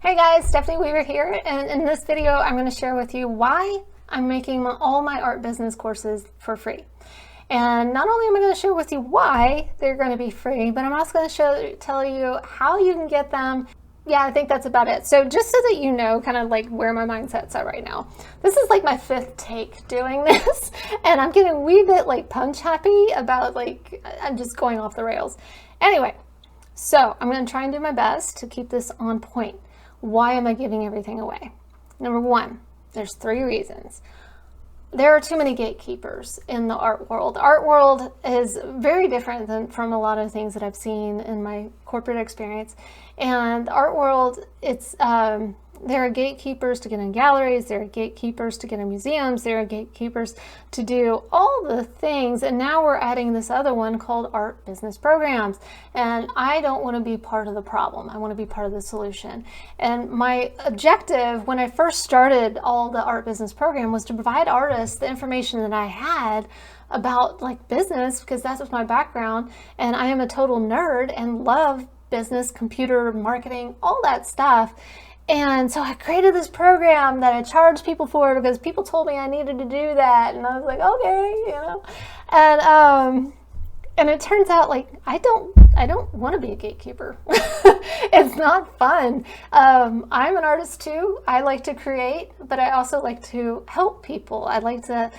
Hey guys, Stephanie Weaver here, and in this video I'm going to share with you why I'm making all my art business courses for free. And not only am I going to share with you why they're going to be free, but I'm also going to tell you how you can get them. Yeah, I think that's about it. So just so that you know kind of like where my mindset's at right now. This is like my 5th take doing this, and I'm getting a wee bit like punch happy about like I'm just going off the rails. Anyway, so I'm going to try and do my best to keep this on point. Why am I giving everything away? Number 1, there's 3 reasons. There are too many gatekeepers in the art world. The art world is very different from a lot of things that I've seen in my corporate experience. And the art world, there are gatekeepers to get in galleries, there are gatekeepers to get in museums, there are gatekeepers to do all the things. And now we're adding this other one called art business programs. And I don't want to be part of the problem. I want to be part of the solution. And my objective when I first started all the art business program was to provide artists the information that I had about like business, because that's my background. And I am a total nerd and love business, computer, marketing, all that stuff. And so I created this program that I charged people for because people told me I needed to do that. And I was like, okay, And it turns out like I don't want to be a gatekeeper. It's not fun. I'm an artist too. I like to create, but I also like to help people. I like that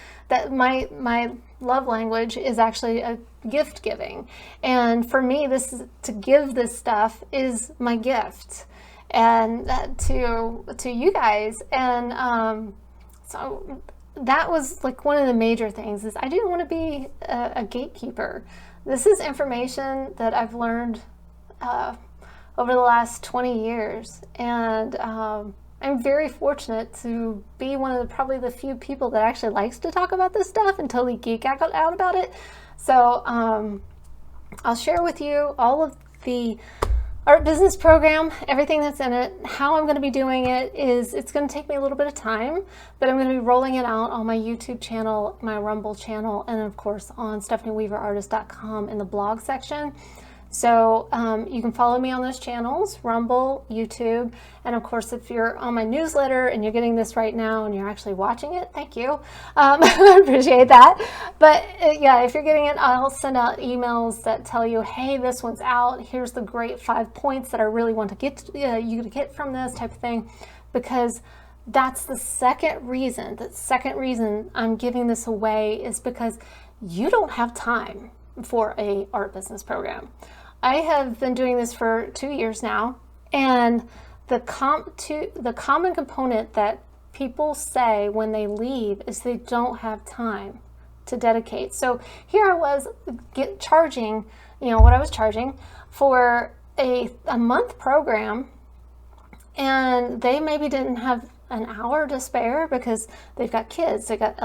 my love language is actually a gift giving. And for me, to give this stuff is my gift. And to you guys, and so that was like one of the major things is I didn't want to be a gatekeeper. This is information that I've learned over the last 20 years, and I'm very fortunate to be one of probably the few people that actually likes to talk about this stuff and totally geek out about it. So I'll share with you all of the art business program, everything that's in it. How I'm going to be doing it is it's going to take me a little bit of time, but I'm going to be rolling it out on my YouTube channel, my Rumble channel, and of course on stephanieweaverartist.com in the blog section. So you can follow me on those channels, Rumble, YouTube, and of course if you're on my newsletter and you're getting this right now and you're actually watching it, thank you. I appreciate that. But yeah, if you're getting it, I'll send out emails that tell you, hey, this one's out. Here's the great 5 points that I really want to get you to get from this type of thing, because that's the second reason. The second reason I'm giving this away is because you don't have time for a art business program. I have been doing this for 2 years now, and the common component that people say when they leave is they don't have time to dedicate. So here I was charging, what I was charging for a month program, and they maybe didn't have an hour to spare because they've got kids, they've got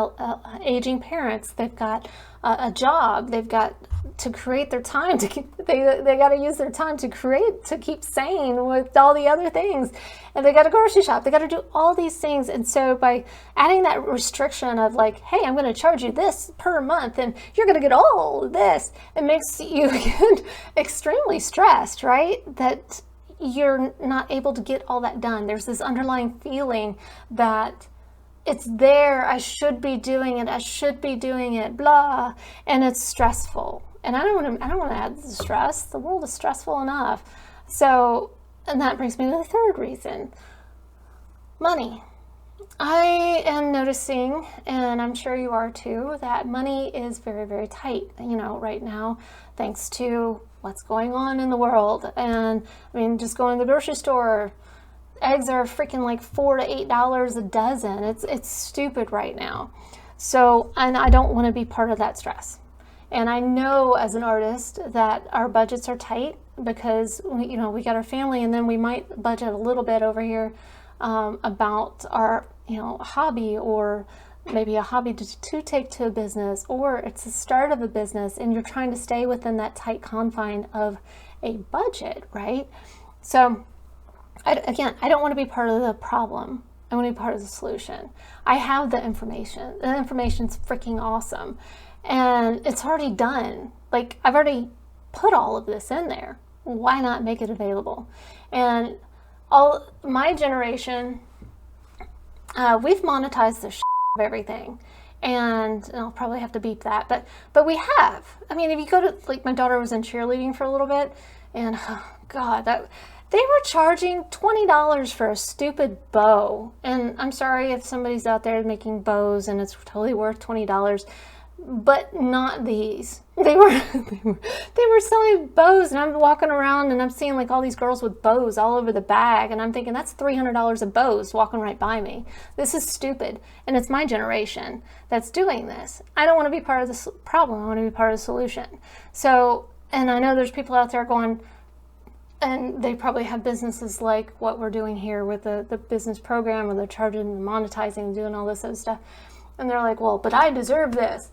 aging parents, they've got a job, they've got to create their time to keep, they got to use their time to create, to keep sane with all the other things, and they got a grocery shop, they got to do all these things. And so by adding that restriction of like, hey, I'm going to charge you this per month and you're going to get all of this, it makes you extremely stressed, right? That you're not able to get all that done. There's this underlying feeling that it's there, I should be doing it, blah, and it's stressful. And I don't want to add the stress. The world is stressful enough. So, and that brings me to the third reason. Money. I am noticing, and I'm sure you are too, that money is very, very tight, right now, thanks to what's going on in the world. And I mean, just going to the grocery store, eggs are freaking like $4 to $8 a dozen. It's stupid right now. So, and I don't want to be part of that stress. And I know as an artist that our budgets are tight because we got our family, and then we might budget a little bit over here about our hobby, or maybe a hobby to take to a business, or it's the start of a business and you're trying to stay within that tight confine of a budget, right? So I don't want to be part of the problem. I want to be part of the solution. I have the information. The information's freaking awesome. And it's already done. Like, I've already put all of this in there. Why not make it available? And all my generation, we've monetized the shit of everything. And I'll probably have to beep that, but we have. I mean, if you go to, like, my daughter was in cheerleading for a little bit, and oh God, that they were charging $20 for a stupid bow. And I'm sorry if somebody's out there making bows and it's totally worth $20, but not these. They were selling bows, and I'm walking around and I'm seeing like all these girls with bows all over the bag, and I'm thinking that's $300 of bows walking right by me. This is stupid, and it's my generation that's doing this. I don't want to be part of the problem. I want to be part of the solution. So, and I know there's people out there going, and they probably have businesses like what we're doing here with the business program, where they're charging and monetizing and doing all this other stuff, and they're like, well, but I deserve this.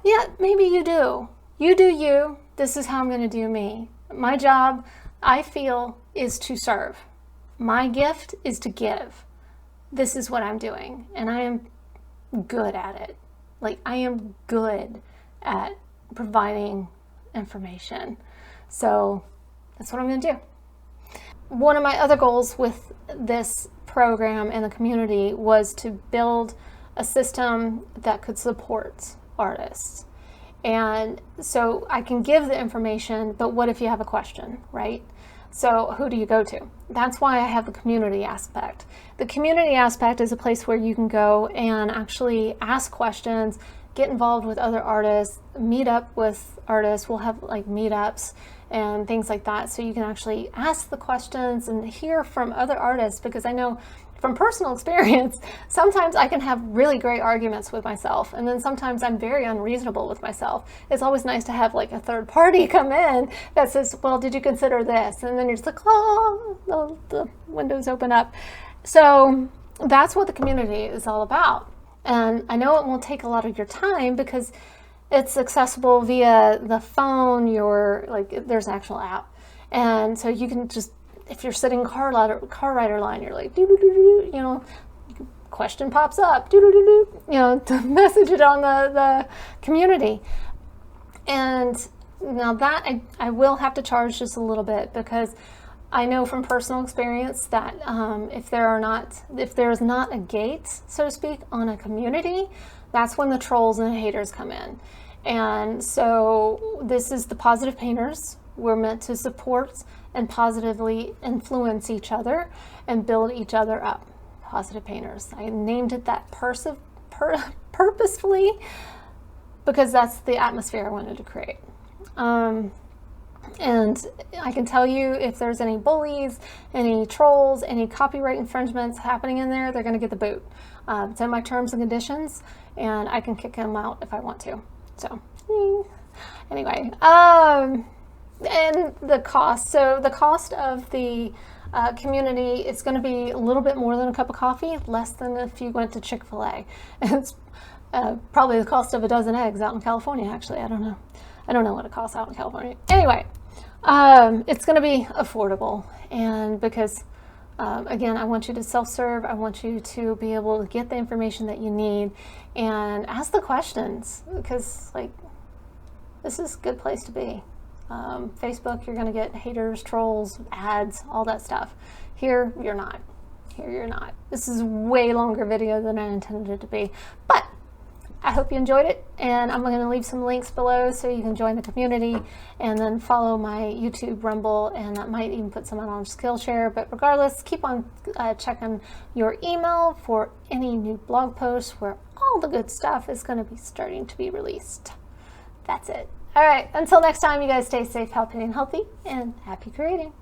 Yeah, maybe you do. You do you. This is how I'm going to do me. My job, I feel, is to serve. My gift is to give. This is what I'm doing, and I am good at it. Like, I am good at providing information. So that's what I'm going to do. One of my other goals with this program and the community was to build a system that could support artists. And so I can give the information, but what if you have a question, right? So who do you go to? That's why I have the community aspect. The community aspect is a place where you can go and actually ask questions, get involved with other artists, meet up with artists. We'll have like meetups and things like that. So you can actually ask the questions and hear from other artists, because I know from personal experience, sometimes I can have really great arguments with myself, and then sometimes I'm very unreasonable with myself. It's always nice to have like a third party come in that says, well, did you consider this? And then you're just like, oh, the windows open up. So that's what the community is all about. And I know it won't take a lot of your time because it's accessible via the phone, there's an actual app. And so you can just, if you're sitting car rider line, you're like, question pops up, to message it on the community. And now that I will have to charge just a little bit, because I know from personal experience that if there is not a gate, so to speak, on a community, that's when the trolls and the haters come in. And so this is the Positive Painters. We're meant to support and positively influence each other and build each other up. Positive Painters. I named it that purposefully because that's the atmosphere I wanted to create. And I can tell you, if there's any bullies, any trolls, any copyright infringements happening in there, they're going to get the boot. It's in my terms and conditions, and I can kick them out if I want to. So anyway, and the cost. So the cost of the community, it's going to be a little bit more than a cup of coffee, less than if you went to Chick-fil-A. It's probably the cost of a dozen eggs out in California, actually. I don't know what it costs out in California. Anyway, it's going to be affordable. And because, again, I want you to self-serve. I want you to be able to get the information that you need and ask the questions, because, like, this is a good place to be. Facebook, you're going to get haters, trolls, ads, all that stuff. Here, you're not. This is a way longer video than I intended it to be. But I hope you enjoyed it, and I'm going to leave some links below so you can join the community and then follow my YouTube, Rumble, and I might even put some on Skillshare. But regardless, keep on checking your email for any new blog posts where all the good stuff is going to be starting to be released. That's it. All right, until next time, you guys stay safe, healthy, and happy creating.